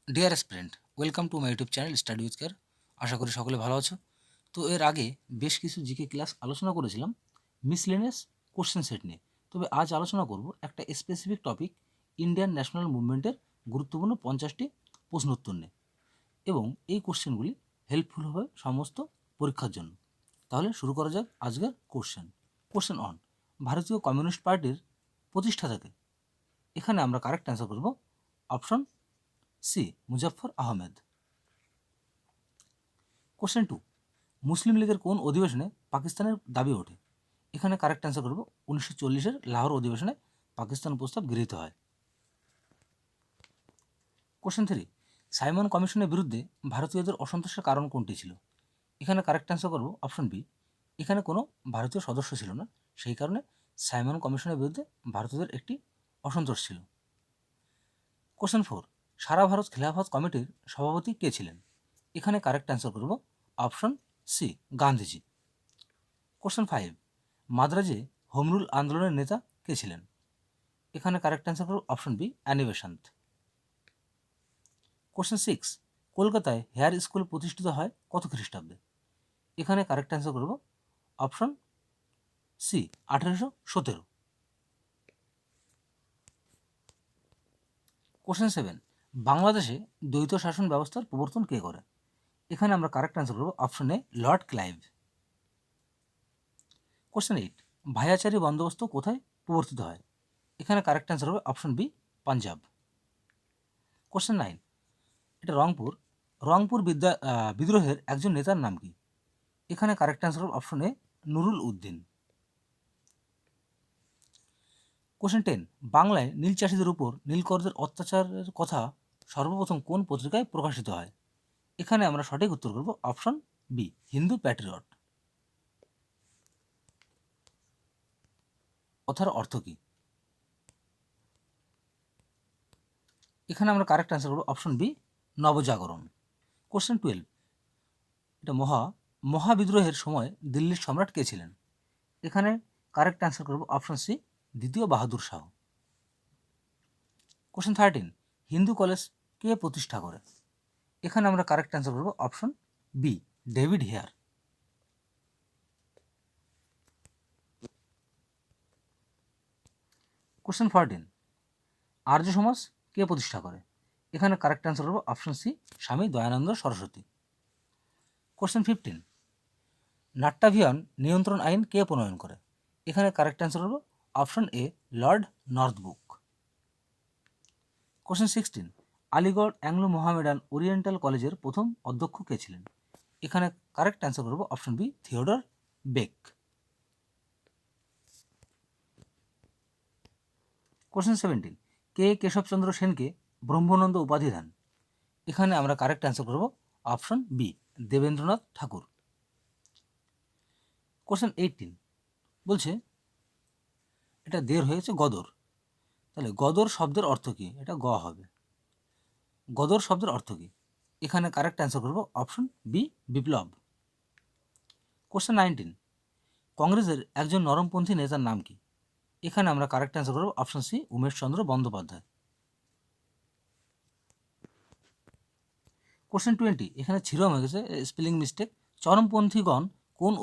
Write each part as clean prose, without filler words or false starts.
Deer student, welcome to my YouTube channel Study with Care. আশা করি সকলে ভালো আছো। তো এর আগে বেশ কিছু জিকে ক্লাস আলোচনা করেছিলাম মিসলেনিয়াস কোশ্চেন সেট নিয়ে। তবে আজ আলোচনা করব একটা স্পেসিফিক টপিক, ইন্ডিয়ান ন্যাশনাল মুভমেন্টের গুরুত্বপূর্ণ 50টি প্রশ্নোত্তর নিয়ে, এবং এই কোশ্চেনগুলি হেল্পফুল হবে সমস্ত পরীক্ষার জন্য। তাহলে শুরু করা যাক আজকের কোশ্চেন। কোশ্চেন অন, ভারতীয় কমিউনিস্ট পার্টির প্রতিষ্ঠাতাকে? এখানে আমরা কারেক্ট অ্যান্সার করব option C, Muzaffar Ahmed. Question two, Muslim লীগের কোন অধিবেশনে পাকিস্তানের দাবি ওঠে? এখানে কারেক্ট অ্যান্সার করব 1940-এর লাহোর অধিবেশনে পাকিস্তান প্রস্তাব গৃহীত হয়। কোশ্চেন থ্রি, সাইমন কমিশনের বিরুদ্ধে ভারতীয়দের অসন্তোষের কারণ কোনটি ছিল? এখানে কারেক্ট অ্যান্সার করব অপশন বি, এখানে কোনো ভারতীয় সদস্য ছিল না, সেই কারণে সাইমন কমিশনের বিরুদ্ধে ভারতীয়দের একটি অসন্তোষ ছিল। কোশ্চেন ফোর, সারা ভারত খিলাফত কমিটির সভাপতি কে ছিলেন? এখানে কারেক্ট অ্যান্সার করব option C, Gandhiji. Question five, মাদ্রাজে হোম রুল আন্দোলনের নেতা কে ছিলেন? এখানে কারেক্ট অ্যান্সার করব option B, Annie Besant. Question six, কলকাতায় হেয়ার স্কুল প্রতিষ্ঠিত হয় কত খ্রিস্টাব্দে? এখানে কারেক্ট অ্যান্সার করব অপশন সি, 1817। কোশ্চেন সেভেন, বাংলাদেশে দ্বৈত শাসন ব্যবস্থার প্রবর্তন কে করে? এখানে আমরা কারেক্ট অ্যান্সার করব option A, Lord Clive. Question eight, ভাইয়াচারী বন্দোবস্ত কোথায় প্রবর্তিত হয়? এখানে কারেক্ট অ্যান্সার হবে option B, Punjab. Question nine, এটা রংপুর, রংপুর বিদ্রোহের একজন নেতার নাম কি? এখানে কারেক্ট অ্যান্সার হবে option A, Nurul Uddin. Question ten, বাংলায় নীল চাষিদের উপর নীলকরদের অত্যাচারের কথা সর্বপ্রথম কোন পত্রিকায় প্রকাশিত হয়? এখানে আমরা সঠিক উত্তর করব অপশন বি, হিন্দু প্যাট্রিয়ট। কথার অর্থ কি? এখানে আমরা কারেক্ট অ্যান্সার করব অপশন বি, নবজাগরণ। কোশ্চেন টুয়েলভ, এটা মহাবিদ্রোহের সময় দিল্লির সম্রাট কে ছিলেন? এখানে কারেক্ট অ্যান্সার করব অপশন সি, দ্বিতীয় Bahadur Shah. Question thirteen, Hindu college কে প্রতিষ্ঠা করে? এখানে আমরা কারেক্ট অ্যান্সার করব option B, David Hare. Question 14, Arya Samaj কে প্রতিষ্ঠা করে? এখানে কারেক্ট অ্যান্সার করব option C, Swami Dayananda Saraswati. Question 15, নাট্যাভিয়ান নিয়ন্ত্রণ আইন কে প্রণয়ন করে? এখানে কারেক্ট অ্যান্সার করব option A, Lord Northbrook. Question 16, Aligarh Anglo Mohammedan Oriental কলেজের প্রথম অধ্যক্ষ কে ছিলেন? এখানে কারেক্ট অ্যান্সার করব option B, Theodore Beck. Question 17, কে কেশবচন্দ্র সেনকে ব্রহ্মানন্দ উপাধি দেন? এখানে আমরা কারেক্ট অ্যান্সার করব option B, Debendranath Tagore. Question 18 বলছে এটা দের হয়েছে গদর, তাহলে গদর শব্দের অর্থ কী? এটা গ হবে। গদর শব্দের অর্থ কী? এখানে কারেক্ট অ্যান্সার করব অপশন বি, বিপ্লব। কোশ্চেন 19, কংগ্রেসের একজন নরমপন্থী নেতার নাম কি? এখানে আমরা কারেক্ট অ্যান্সার করব option C, Umeshchandra Bandyopadhyay. Question 20, এখানে ছিরম হয়ে গেছে, স্পেলিং মিস্টেক। চরমপন্থীগণ কোন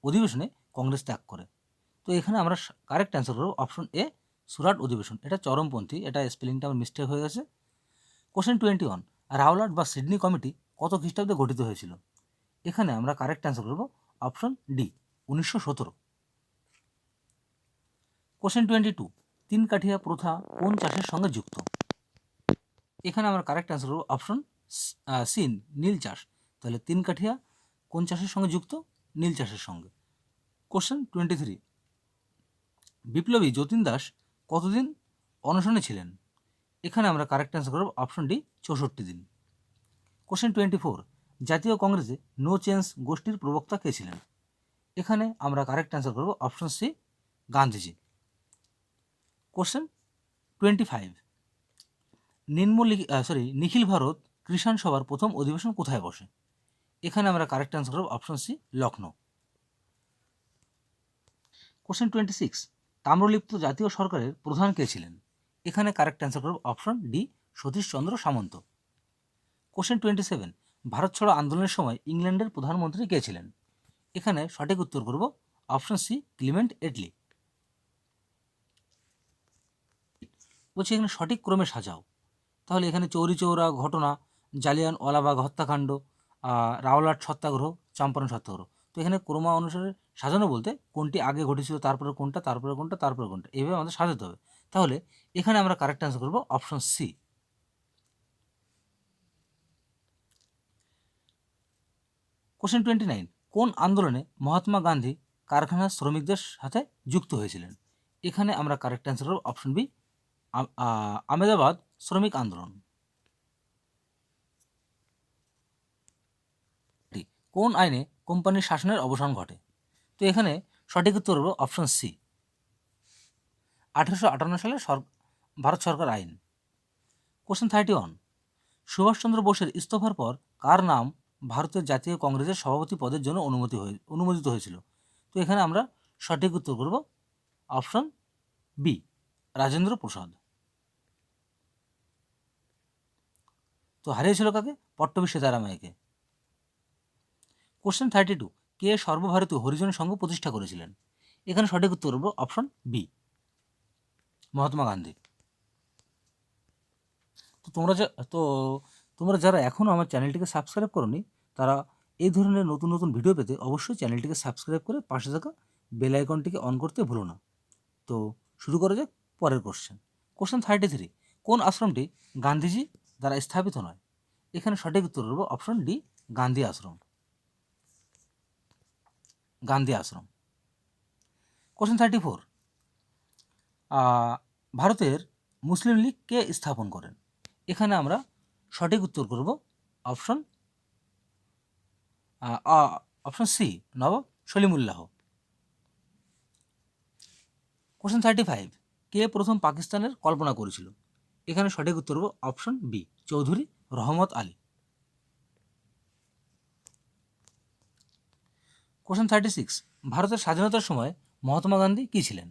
অধিবেশনে কংগ্রেস ত্যাগ করে? তো এখানে আমরা কারেক্ট অ্যান্সার করব অপশন এ, সুরাট অধিবেশন। এটা চরমপন্থী, এটা স্পেলিংটা আমার মিস্টেক হয়ে গেছে। কোশ্চেন 21, রাওলাট বা সিডনি কমিটি কত খ্রিস্টাব্দে গঠিত হয়েছিল? এখানে আমরা কারেক্ট অ্যান্সার করব অপশন ডি, 1917। কোশ্চেন 22, তিন কাঠিয়া প্রথা কোন চাষের সঙ্গে যুক্ত? এখানে আমরা কারেক্ট অ্যান্সার করব অপশন সি, নীল চাষ। তাহলে তিন কাঠিয়া কোন চাষের সঙ্গে যুক্ত? নীল চাষের সঙ্গে। কোশ্চেন 23, বিপ্লবী যতীন দাস কতদিন অনশনে ছিলেন? এখানে আমরা কারেক্ট অ্যান্সার করব অপশন ডি, 64 দিন। কোশ্চেন 24, জাতীয় কংগ্রেসে নো চেঞ্জ গোষ্ঠীর প্রবক্তা কে ছিলেন? এখানে আমরা কারেক্ট অ্যান্সার করব অপশন সি, গান্ধীজি। কোশ্চেন 25, নিখিল ভারত কৃষাণ সভার প্রথম অধিবেশন কোথায় বসে? এখানে আমরা কারেক্ট অ্যান্সার করব option C, Lucknow. Question 26, Tamralipta জাতীয় সরকারের প্রধান কে ছিলেন? এখানে কারেক্ট অ্যান্সার করব option D, Satishchandra Samanta. Question 27, ভারত ছাড়ো আন্দোলনের সময় ইংল্যান্ডের প্রধানমন্ত্রী কে ছিলেন? এখানে সঠিক উত্তর করব অপশন সি, ক্লিমেন্ট এটলি। বলছি এখানে সঠিক ক্রমে সাজাও। তাহলে এখানে চৌরি চৌরা ঘটনা, জালিয়ানওয়ালাবাগ হত্যাকাণ্ড, রাওলাট সত্যাগ্রহ, চম্পারণ সত্যাগ্রহ। তো এখানে ক্রমা অনুসারে সাজানো বলতে কোনটি আগে ঘটেছিল, তারপরে কোনটা, তারপরে কোনটা, তারপরে কোনটা, এইভাবে আমাদের সাজাতে হবে। তাহলে এখানে আমরা কারেক্ট অ্যান্সার করব অপশন সি। কোশ্চেন 29, কোন আন্দোলনে মহাত্মা গান্ধী কারখানার শ্রমিকদের সাথে যুক্ত হয়েছিলেন? এখানে আমরা কারেক্ট অ্যান্সার করব অপশন বি, আহমেদাবাদ শ্রমিক আন্দোলন। কোন আইনে কোম্পানির শাসনের অবসান ঘটে? তো এখানে সঠিক উত্তর হলো অপশন সি, 1858 সালে ভারত সরকার আইন। কোশ্চেন 31, সুভাষচন্দ্র বোসের ইস্তফার পর কার নাম ভারতের জাতীয় কংগ্রেসের সভাপতি পদের জন্য অনুমোদিত হয়েছিল? তো এখানে আমরা সঠিক উত্তর করব অপশন বি, রাজেন্দ্র প্রসাদ। তো হারিয়েছিল কাকে? পট্টবী সীতারামাইকে। কোশ্চেন 32, কে সর্বভারতীয় হরিজন সংঘ প্রতিষ্ঠা করেছিলেন? এখানে সঠিক উত্তর করব অপশন বি, মহাত্মা গান্ধী। তো তোমরা যারা এখনও আমার চ্যানেলটিকে সাবস্ক্রাইব করোনি, তারা এই ধরনের নতুন নতুন ভিডিও পেতে অবশ্যই চ্যানেলটিকে সাবস্ক্রাইব করে পাশে থাকা বেল আইকনটিকে অন করতে ভুলো না। তো শুরু করা যাক পরের কোশ্চেন। কোশ্চেন 33, কোন আশ্রমটি গান্ধীজি দ্বারা স্থাপিত নয়? এখানে সঠিক উত্তর করব অপশন ডি, গান্ধী আশ্রম। গান্ধী আশ্রম। কোশ্চেন 34, ভারতের মুসলিম লীগ কে স্থাপন করেন? এখানে আমরা সঠিক উত্তর করব অপশন অপশন সি, নবাব সলিমুল্লাহ। কোশ্চেন 35, কে প্রথম পাকিস্তানের কল্পনা করেছিল? এখানে সঠিক উত্তর হবে option B, Chowdhury Rahmat Ali. Question 36, ভারতের স্বাধীনতার সময় মহাত্মা গান্ধী কী ছিলেন?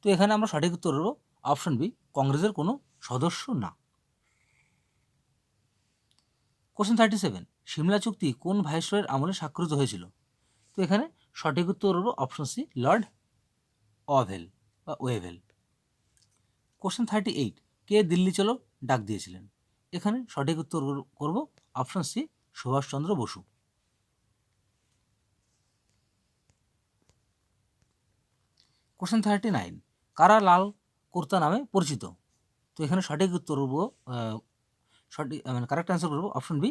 তো এখানে আমরা সঠিক উত্তর হব অপশন বি, কংগ্রেসের কোনো সদস্য না। কোশ্চেন 37, সিমলা চুক্তি কোন ভাইসরয়ের আমলে স্বাক্ষরিত হয়েছিল? তো এখানে সঠিক উত্তর হল option C, Lord Wavell. Question 38, কে দিল্লি চলো ডাক দিয়েছিলেন? এখানে সঠিক উত্তর করব option C, Subhashchandra Basu. Question 39, কারা লাল কুর্তা নামে পরিচিত? তো এখানে সঠিক উত্তর করব কারেক্ট অ্যান্সার করব অপশন বি,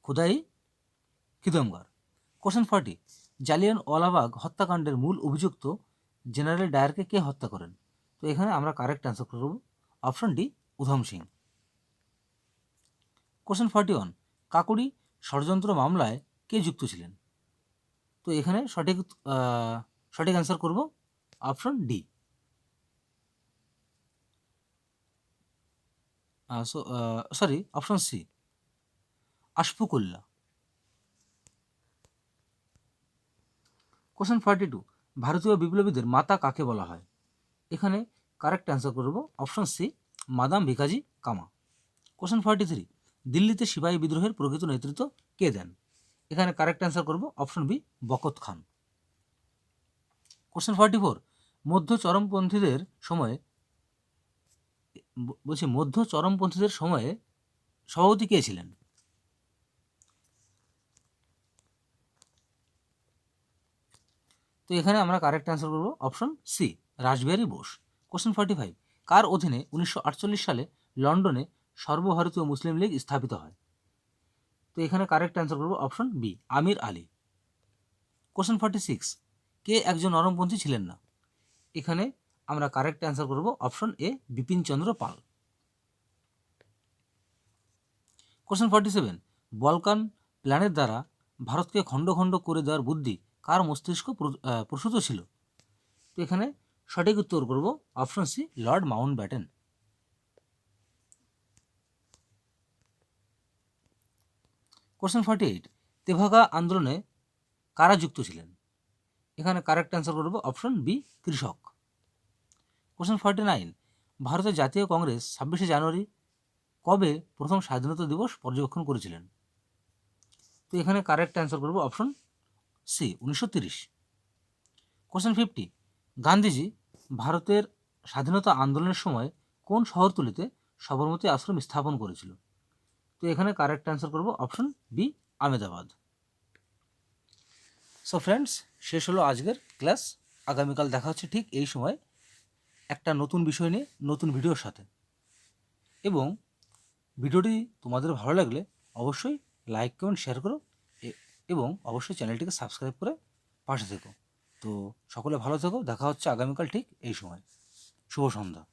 খুদাই খিদমগার। কোশ্চেন 40, জালিয়ানওয়ালাবাগ হত্যাকাণ্ডের মূল অভিযুক্ত জেনারেল ডায়ারকে কে হত্যা করেন? তো এখানে আমরা কারেক্ট অ্যান্সার করব option D, Udham Singh. Question 41, কাকুরি ষড়যন্ত্র মামলায় কে যুক্ত ছিলেন? তো এখানে সঠিক অ্যান্সার করব option D, option C, Ashfaqullah. Question 42, ভারতীয় বিপ্লবীদের মাতা কাকে বলা হয়? এখানে কারেক্ট অ্যান্সার করব option C, madame Bhikaji Cama. Question 43, দিল্লিতে সিপাহী বিদ্রোহের প্রকৃত নেতৃত্ব কে দেন? এখানে কারেক্ট অ্যান্সার করব অপশন বি, বকত খান। কোশ্চেন 44, মধ্য চরমপন্থীদের সময়ে সভাপতি কে ছিলেন? তো এখানে আমরা কারেক্ট অ্যান্সার করব option C, Rashbehari Bose. Question 45, কার অধীনে 1948 সালে লন্ডনে সর্বভারতীয় মুসলিম লীগ স্থাপিত হয়? তো এখানে কারেক্ট অ্যান্সার করব option B, Amir Ali. Question 46, কে একজন নরমপন্থী ছিলেন না? এখানে আমরা কারেক্ট অ্যান্সার করব option A, Bipin Chandra Pal. Question 47, Balkan প্ল্যানের দ্বারা ভারতকে খণ্ড খণ্ড করে দেওয়ার বুদ্ধি কার মস্তিষ্ক প্রসূত ছিল? তো এখানে সঠিক উত্তর করব option C, Lord Mountbatten. Question 48, Tebhaga আন্দোলনে কারা যুক্ত ছিলেন? এখানে কারেক্ট অ্যান্সার করব অপশন বি, কৃষক। কোশ্চেন 49, ভারতের জাতীয় কংগ্রেস 26শে জানুয়ারি কবে প্রথম স্বাধীনতা দিবস পর্যবেক্ষণ করেছিলেন? তো এখানে কারেক্ট অ্যান্সার করব অপশন সি 1930। কোশ্চেন 50, গান্ধীজি ভারতের স্বাধীনতা আন্দোলনের সময় কোন শহরতলিতে সবরমতী আশ্রম স্থাপন করেছিল? তো এখানে কারেক্ট অ্যান্সার করব option B Ahmedabad. So friends, শেষ হলো আজকের ক্লাস। আগামীকাল দেখা হচ্ছে ঠিক এই সময় একটা নতুন বিষয় নিয়ে নতুন ভিডিওর সাথে। এবং ভিডিওটি তোমাদের ভালো লাগলে অবশ্যই লাইক কমেন্ট শেয়ার করো এবং অবশ্যই চ্যানেলটিকে সাবস্ক্রাইব করে পাশে থেকো। তো সকলে ভালো থেকো, দেখা হচ্ছে আগামীকাল ঠিক এই সময়। শুভ সন্ধ্যা।